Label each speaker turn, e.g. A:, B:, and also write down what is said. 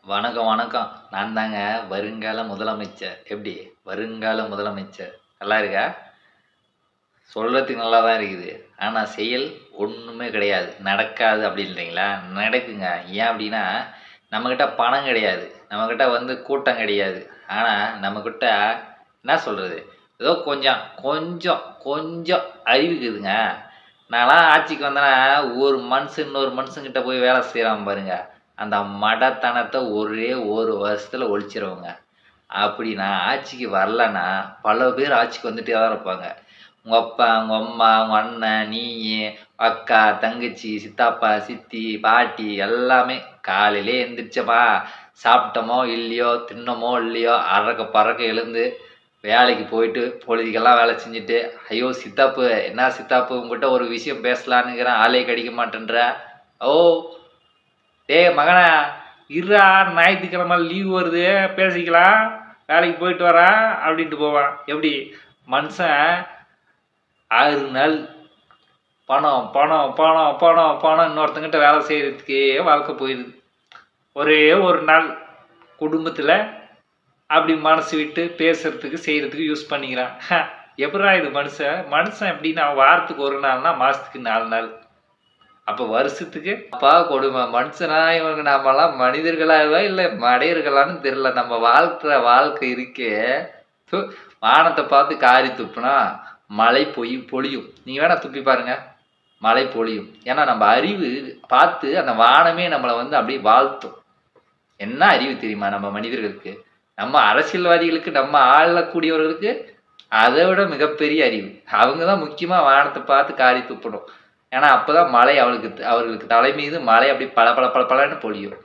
A: வணக்கம், வணக்கம். நான் தாங்க வருங்கால முதலமைச்சர். எப்படி? வருங்கால முதலமைச்சர். நல்லா இருக்கா? சொல்றதுக்கு நல்லா தான் இருக்குது. ஆனா செயல் ஒண்ணுமே கிடையாது. நடக்காது அப்படின்றீங்களா? நடக்குங்க. ஏன் அப்படின்னா, நம்மகிட்ட பணம் கிடையாது. நம்மகிட்ட கூட்டம் கிடையாது. ஆனா நம்மகிட்ட என்ன சொல்றது? ஏதோ கொஞ்சம் கொஞ்சம் கொஞ்சம் அறிவு இருக்குதுங்க. நான்லாம் ஆட்சிக்கு வந்தேன்னா, ஒரு மனுஷன் இன்னொரு மனுஷன்கிட்ட போய் வேலை செய்றான் பாருங்க. அந்த மடத்தனத்த ஒரே ஒரு வருஷத்துல ஒழிச்சிருவேங்க. அப்படி நான் ஆட்சிக்கு வரலன்னா, பல பேர் ஆட்சிக்கு வந்துட்டே தான் இருப்பாங்க. உங்க அப்பா, உங்க அம்மா, உங்க அண்ணன், நீயி, அக்கா, தங்கச்சி, சித்தப்பா, சித்தி, பாட்டி எல்லாமே காலையிலே எந்திரிச்சோமா, சாப்பிட்டோமோ இல்லையோ, தின்னமோ இல்லையோ, அரக்க பறக்க எழுந்து வேலைக்கு போயிட்டு பொழுதுக்கெல்லாம் வேலை செஞ்சுட்டு, ஐயோ! சித்தாப்பு, என்ன சித்தாப்பு உன்கிட்ட ஒரு விஷயம் பேசலான்னுக்கிறேன். ஆளே கிடைக்க மாட்டேன்ற. ஓ! டேய் மகனே! இருடா ஞாயித்துக்கிழமை லீவ் வருது பேசிக்கலாம். வேலைக்கு போயிட்டு வரேன் அப்படின்ட்டு போவான். எப்படி? மனுஷன் 6 நாள் பணம், பணம், பணம், பணம், பணம் இன்னொருத்தங்கிட்ட வேலை செய்றதுக்கே வாழ்க்கை போயிடுது. ஒரே ஒரு நாள் குடும்பத்துல அப்படி மனசு விட்டு பேசுறதுக்கு, செய்றதுக்கு யூஸ் பண்ணிக்கிறான். எப்புட்றா இது மனுஷன்? மனுஷன் எப்படின்னா வாரத்துக்கு 1 நாள்னா, மாசத்துக்கு 4 நாள். அப்ப வருஷத்துக்கு அப்பா கொடுமை. மனுஷனா இவங்க நாமெல்லாம் மனிதர்களாவா இல்ல மடையர்களான்னு தெரியல. நம்ம வாழ்ற வாழ்க்கை இருக்கே, து வானத்த பார்த்து காரி துப்புனா மழை பொழியும். நீங்க வேணா துப்பி பாருங்க. மழை பொழியும். ஏன்னா நம்ம அறிவு பார்த்து அந்த வானமே நம்மள அப்படியே வாழ்த்தும். என்ன அறிவு தெரியுமா நம்ம மனிதர்களுக்கு? நம்ம அரசியல்வாதிகளுக்கு, நம்ம ஆளக்கூடியவர்களுக்கு அத விட மிகப்பெரிய அறிவு. அவங்க தான் முக்கியமா வானத்த பார்த்து காரி துப்பணும். ஏன்னா, அப்பதான் மழை அவர்களுக்கு தலை மீது மழை அப்படி பள பள பள பளன்னு பொழியும்.